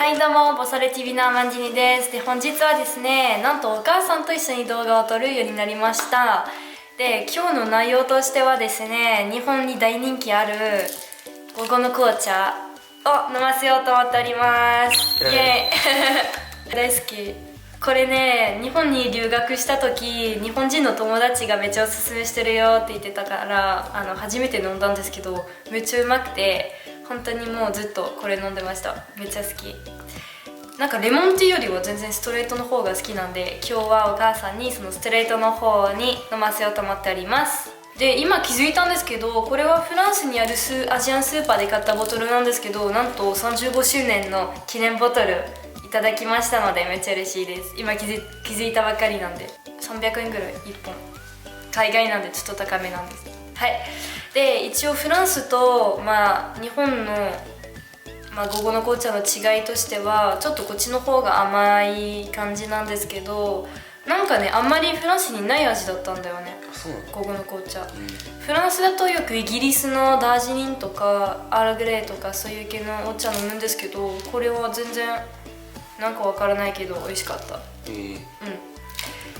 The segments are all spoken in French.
はいどうも、ボソレ TV のアマンジニです。で、本日はですね、なんとお母さんと一緒に動画を撮るようになりました。で、今日の内容としてはですね、日本に大人気ある午後の紅茶を飲ませようと思っております。イエーイ大好き。これね、日本に留学した時、日本人の友達がめっちゃおすすめしてるよって言ってたから、初めて飲んだんですけど、めっちゃうまくて、本当にもうずっとこれ飲んでました。めっちゃ好き。なんかレモンティーよりは全然ストレートの方が好きなんで、今日はお母さんにそのストレートの方に飲ませようと思っております。で、今気づいたんですけど、これはフランスにあるアジアンスーパーで買ったボトルなんですけど、なんと35周年の記念ボトルいただきましたので、めっちゃ嬉しいです。今気づいたばっかりなんで、300円ぐらい1本。海外なんでちょっと高めなんです。はい。で、一応フランスと、日本の午後の紅茶の違いとしては、ちょっとこっちの方が甘い感じなんですけど、なんかね、あんまりフランスにない味だったんだよね。そうなの？午後の紅茶、フランスだとよくイギリスのダージリンとかアールグレイとかそういう系のお茶飲むんですけど、これは全然なんかわからないけど美味しかった。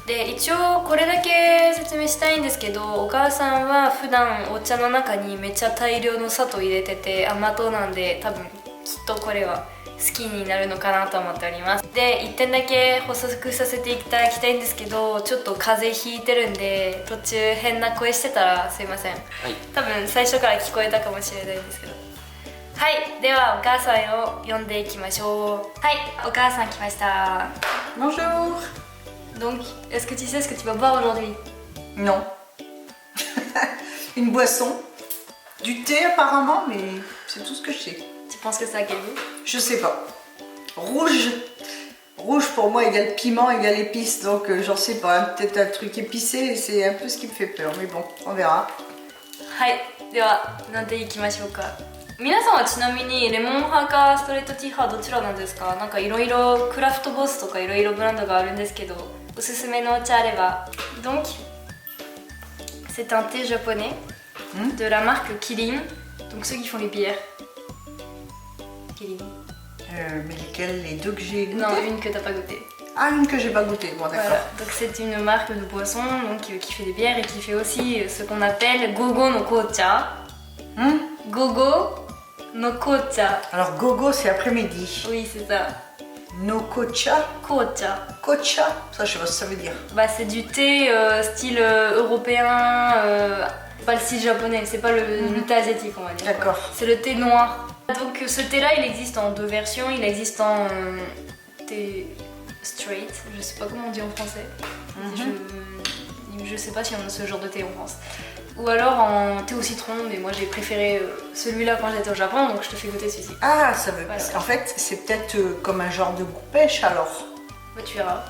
で、一応これだけ説明したいんですけど、お母さんは普段お茶の中にめっちゃ大量の砂糖入れてて甘党なんで、多分きっとこれは好きになるのかなと思っております。で、1点だけ補足させていただきたいんですけど、ちょっと風邪ひいてるんで途中変な声してたらすいません。多分最初から聞こえたかもしれないんですけど。はい、ではお母さんを呼んでいきましょう。はい、お母さん来ました。 Bonjour. Donc, est-ce que tu sais ce que tu vas boire aujourd'hui? Non. Une boisson. Du thé apparemment, mais c'est tout ce que je sais. Tu penses que ça a quel goût? Je sais pas. Rouge. Rouge pour moi égale piment égale épice, donc j'en sais pas. Peut-être un truc épicé, c'est un peu ce qui me fait peur, mais bon, on verra. はい、では飲んでいきましょうか。皆さんはちなみにレモン派かストレートティー派どちらなんですか？なんかいろいろクラフトボスとかいろいろブランドがあるんですけど、おすすめのお茶あれば。Donc, c'est un thé japonais de la marque Kirin, donc ceux qui font les bières. Kirin. Mais lesquels? Les deux que j'ai goûté? Non, une que t'as pas goûté. Ah, une que j'ai pas goûté, bon d'accord. Voilà. Donc c'est une marque de boisson donc, qui fait des bières et qui fait aussi ce qu'on appelle gogo no kocha. Gogo no kocha. Alors gogo c'est après-midi. Oui, c'est ça. No kocha? Kocha. Kocha? Ça je sais pas ce que ça veut dire. Bah c'est du thé style européen, pas le style japonais, c'est pas le thé asiatique on va dire. D'accord. C'est le thé noir. Donc ce thé là il existe en deux versions, il existe en thé straight, je sais pas comment on dit en français. Je sais pas si on a ce genre de thé en France. Ou alors en thé au citron, mais moi j'ai préféré celui-là quand j'étais au Japon, donc je te fais goûter celui-ci. Ah, ça veut Voilà. En fait, c'est peut-être comme un genre de goût pêche alors. Bah, tu verras.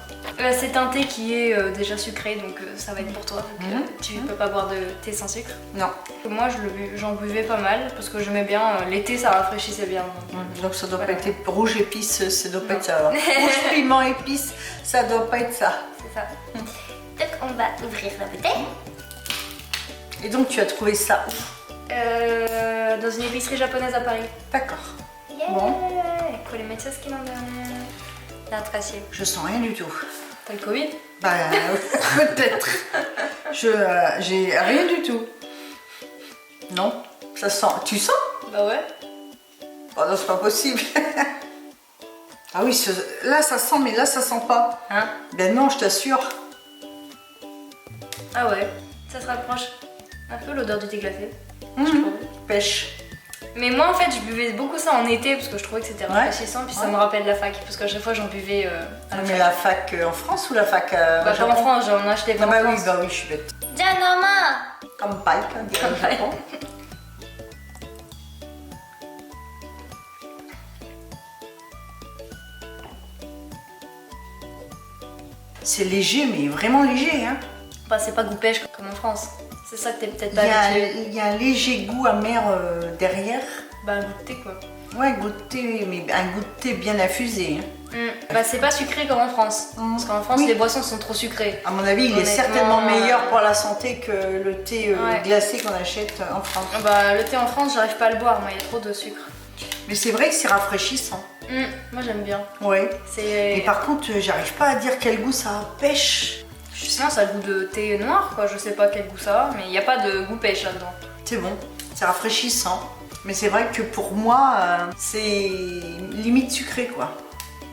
C'est un thé qui est déjà sucré, donc ça va être pour toi. Donc, tu peux pas boire de thé sans sucre. Non. Moi j'en buvais pas mal parce que j'aimais bien. L'été ça rafraîchissait bien. Donc ça doit Voilà. pas être rouge épice, ça doit pas être ça alors. Rouge piment épice, ça doit pas être ça. C'est ça. Donc on va ouvrir la bouteille. Et donc tu as trouvé ça où? Dans une épicerie japonaise à Paris. D'accord. Yeah. Bon. Je sens rien du tout. T'as le Covid? Bah peut-être. J'ai rien du tout. Non, ça sent. Tu sens? Bah ouais. Oh non, c'est pas possible. Ah oui, là ça sent, mais là ça sent pas. Hein? Ben non, je t'assure. Ah ouais, ça se rapproche un peu l'odeur du thé glacé. Je trouve. Pêche. Mais moi en fait je buvais beaucoup ça en été parce que je trouvais que c'était rafraîchissant, puis ça me rappelle la fac parce qu'à chaque fois j'en buvais à la Mais fac. la fac en France ou la fac Bah pas en France, j'en achetais pas Ah en bah oui, France. bah oui, je suis bête. Janoma. Comme Pike, on dirait au Japon. C'est léger, mais vraiment léger, hein. Bah c'est pas goût pêche comme en France. C'est ça que t'es peut-être pas habitué. Il y a un léger goût amer derrière. Bah un goût de thé quoi. Ouais, goût de thé, mais un goût de thé bien infusé. Hein. Bah c'est pas sucré comme en France. Parce qu'en France les boissons sont trop sucrées. À mon avis, il est certainement meilleur pour la santé que le thé glacé qu'on achète en France. Bah le thé en France j'arrive pas à le boire, moi il y a trop de sucre. Mais c'est vrai que c'est rafraîchissant. Moi j'aime bien. Ouais. C'est... Mais par contre, j'arrive pas à dire quel goût ça a pêche. Non, ça a le goût de thé noir, quoi. Je sais pas quel goût ça a, mais il n'y a pas de goût pêche là-dedans. C'est bon, c'est rafraîchissant. Mais c'est vrai que pour moi, c'est limite sucré, quoi.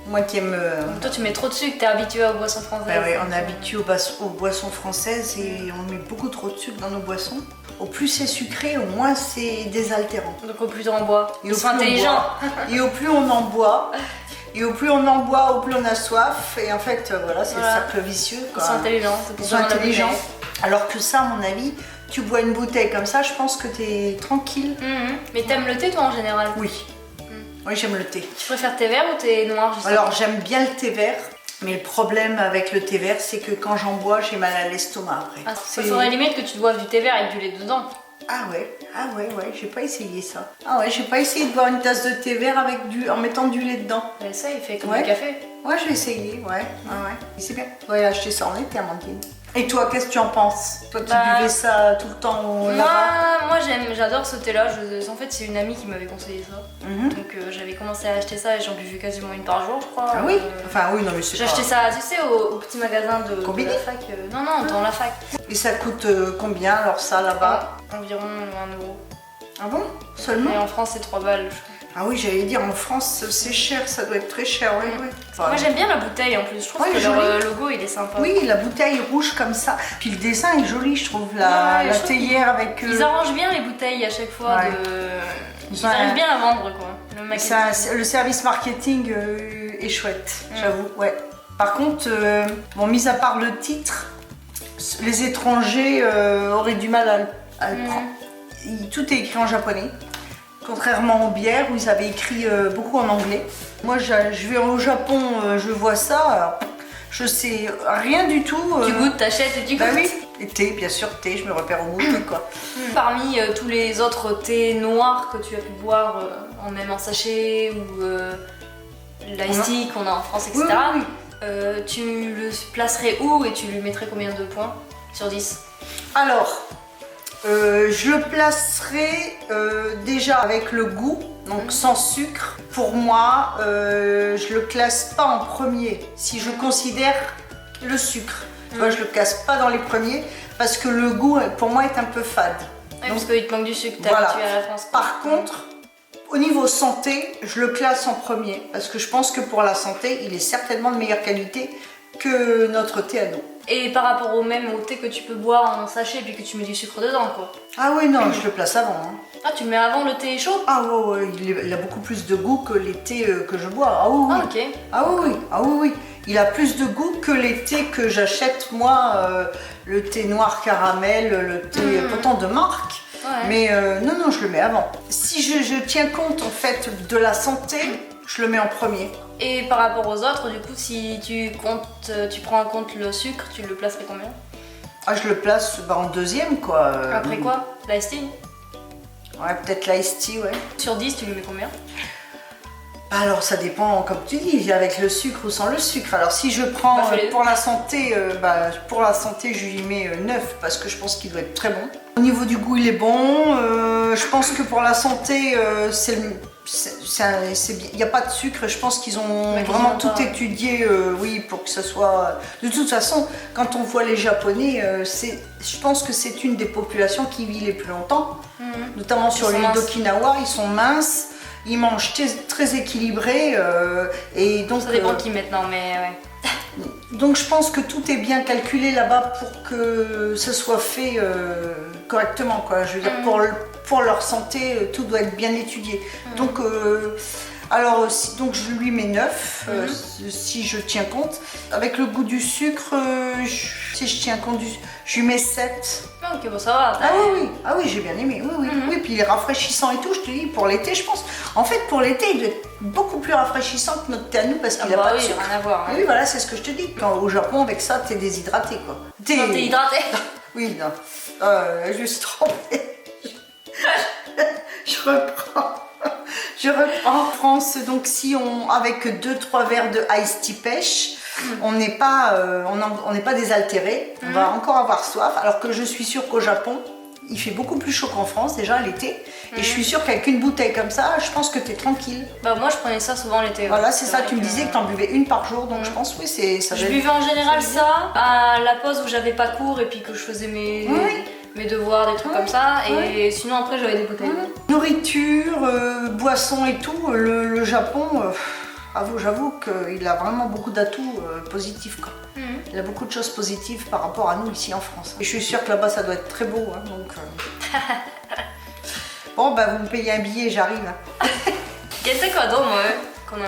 Moi qui aime... Toi, tu mets trop de sucre, t'es habitué aux boissons françaises. Bah ouais, on est habitué aux boissons françaises et on met beaucoup trop de sucre dans nos boissons. Au plus c'est sucré, au moins c'est désaltérant. Donc au plus on boit. Et Ils sont intelligents. Et au plus on en boit, et au plus on en boit, au plus on a soif. Et en fait, voilà, c'est le cercle vicieux, quoi. Ils sont intelligents, c'est pour Ils sont ça qu'on a intelligents. bouteille. Alors que ça, à mon avis, tu bois une bouteille comme ça, je pense que t'es tranquille. Mais t'aimes le thé, toi, en général? Oui. Oui, j'aime le thé. Tu préfères thé vert ou thé noir, justement? Alors, j'aime bien le thé vert. Mais le problème avec le thé vert, c'est que quand j'en bois, j'ai mal à l'estomac après. Ah, ça faudrait limite que tu boives du thé vert avec du lait dedans. Ah ouais, j'ai pas essayé ça. Ah ouais, j'ai pas essayé de boire une tasse de thé vert avec en mettant du lait dedans. Mais ça, il fait comme du café. Ouais, je vais essayer, ouais. Et c'est bien. On va acheter ça en été, Amandine. Et toi, qu'est-ce que tu en penses? Toi, tu buvais ça tout le temps là-bas? Moi j'adore ce thé-là. En fait, c'est une amie qui m'avait conseillé ça. Donc j'avais commencé à acheter ça et j'en buvais quasiment une par jour, je crois. Ah oui? Enfin, oui, non, mais c'est J'ai acheté ça, tu sais, au petit magasin de la fac. Non, dans la fac. Et ça coûte combien alors ça là-bas? Environ 1 euro. Ah bon? Seulement? Et en France, c'est 3 balles, je crois. Ah oui, j'allais dire en France c'est cher, ça doit être très cher, oui. Enfin, moi j'aime bien la bouteille en plus, je trouve que leur logo il est sympa. Oui, la bouteille rouge comme ça, puis le dessin est joli, je trouve, la théière avec... Ils arrangent bien les bouteilles à chaque fois, ils arrivent bien à vendre quoi. Le service marketing est chouette, j'avoue, ouais. Par contre, bon, mis à part le titre, les étrangers auraient du mal à le prendre. Tout est écrit en japonais. Contrairement aux bières où ils avaient écrit beaucoup en anglais. Moi, je vais au Japon, je vois ça, je sais rien du tout. Tu goûtes, t'achètes et tu goûtes. Bah oui, et thé, bien sûr, thé, je me repère au goût, quoi. Parmi tous les autres thés noirs que tu as pu boire, même en sachet ou l'ice tea qu'on a en France, etc., tu le placerais où et tu lui mettrais combien de points sur 10? Alors, je le placerai déjà avec le goût, donc sans sucre. Pour moi, je le classe pas en premier si je considère le sucre. Tu vois, je le classe pas dans les premiers parce que le goût, pour moi, est un peu fade. Oui, parce qu'il te manque du sucre, t'es voilà. habitué à la France. Par contre, au niveau santé, je le classe en premier parce que je pense que pour la santé, il est certainement de meilleure qualité que notre thé à nous. Et par rapport au thé que tu peux boire en sachet et puis que tu mets du sucre dedans, quoi. Ah oui, non, je le place avant. Hein. Ah, tu le mets avant le thé chaud? Ah ouais, il a beaucoup plus de goût que les thés que je bois. Ah oui, oui. Ah, ok. Ah oui. Il a plus de goût que les thés que j'achète, moi, le thé noir caramel, le thé pourtant de marque. Ouais. Mais non, je le mets avant. Si je tiens compte, en fait, de la santé, je le mets en premier. Et par rapport aux autres, du coup, si tu prends en compte le sucre, tu le placerais combien? Ah, je le place en deuxième, quoi. Après quoi? L'ice tea? Ouais, peut-être l'ice tea, ouais. Sur 10, tu lui mets combien? Alors, ça dépend, comme tu dis, avec le sucre ou sans le sucre. Alors, si je prends pour la santé, je lui mets 9 parce que je pense qu'il doit être très bon. Au niveau du goût, il est bon. Je pense que pour la santé, il n'y a pas de sucre. Je pense qu'ils ont vraiment tout étudié, oui, pour que ça soit... De toute façon, quand on voit les Japonais, je pense que c'est une des populations qui vit les plus longtemps. Notamment sur l'île d'Okinawa, ils sont minces. Ils mangent très équilibré et donc... Ça dépend qui maintenant, mais ouais. Donc je pense que tout est bien calculé là-bas pour que ça soit fait correctement, quoi. Je veux dire, pour leur santé, tout doit être bien étudié. Donc, donc je lui mets 9 si je tiens compte. Avec le goût du sucre, si je tiens compte je lui mets 7. Ok, bon, ça va. Ah oui, j'ai bien aimé. Oui, puis il est rafraîchissant et tout, je te dis, pour l'été, je pense. En fait, pour l'été, il doit être beaucoup plus rafraîchissant que notre thé à nous parce qu'il n'a pas de sucre. Rien à voir. Oui, voilà, c'est ce que je te dis. Au Japon, avec ça, t'es déshydraté, quoi. Non, t'es hydraté. Oui, non. Je suis trompée. Je reprends. En France, donc si avec 2-3 verres de ice tea pêche, on n'est pas désaltéré, on va encore avoir soif, alors que je suis sûre qu'au Japon, il fait beaucoup plus chaud qu'en France déjà l'été. Et je suis sûre qu'avec une bouteille comme ça, je pense que tu es tranquille. Bah moi je prenais ça souvent l'été. Voilà, c'est ça, tu me disais que tu en buvais une par jour, donc je pense oui, ça Je buvais en général ça à la pause où j'avais pas cours et puis que je faisais mes devoirs, des trucs comme ça. Et sinon après j'avais des bouteilles. Nourriture, boissons et tout, le Japon, j'avoue qu'il a vraiment beaucoup d'atouts positifs, quoi. Il a beaucoup de choses positives par rapport à nous ici en France. Et je suis sûre que là-bas ça doit être très beau, hein, donc... Bon, bah vous me payez un billet, j'arrive. 原作はどう思うこの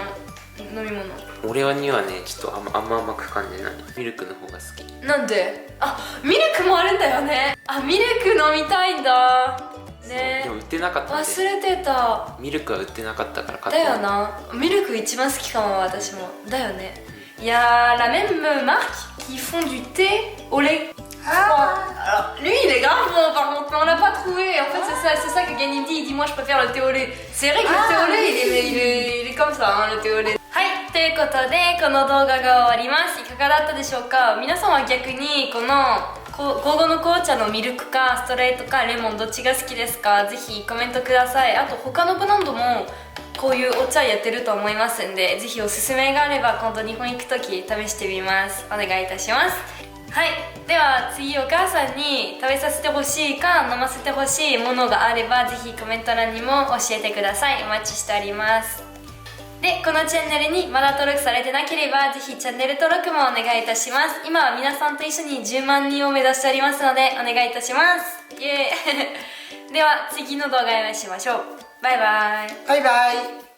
飲み物。俺はにはねちょっとあんま甘く感じない。ミルクの方が好き。なんで？あ、ミルクもあるんだよね。あ、ミルク飲みたいんだ。ね。でも売ってなかったんで。忘れてた。ミルクは売ってなかったから買だってよな。ミルク一番好きかも私も。だよね。Il y a la même marque qui font du thé au lait. Alors, lui il est grave bon par contre, mais on l'a pas trouvé. En fait c'est ça que Gany dit, il dit moi je préfère le thé au lait. C'est vrai que le thé au lait il est comme ça, hein, le thé au lait. はい、ということでこの動画が終わります。いかがだったでしょうか。皆さんは逆にこの午後の紅茶のミルクかストレートかレモンどっちが好きですか。ぜひコメントください。あと他のブランドもこういうお茶やってると思いますんで、ぜひおすすめがあれば今度日本行くとき試してみます。お願いいたします。はい、では次お母さんに食べさせてほしいか飲ませてほしいものがあればぜひコメント欄にも教えてください。お待ちしております。で、このチャンネルにまだ登録されてなければぜひチャンネル登録もお願いいたします。今は皆さんと一緒に10万人を目指しておりますのでお願いいたします。イエーイでは次の動画でお会いしましょう。バイバイ。バイバイ。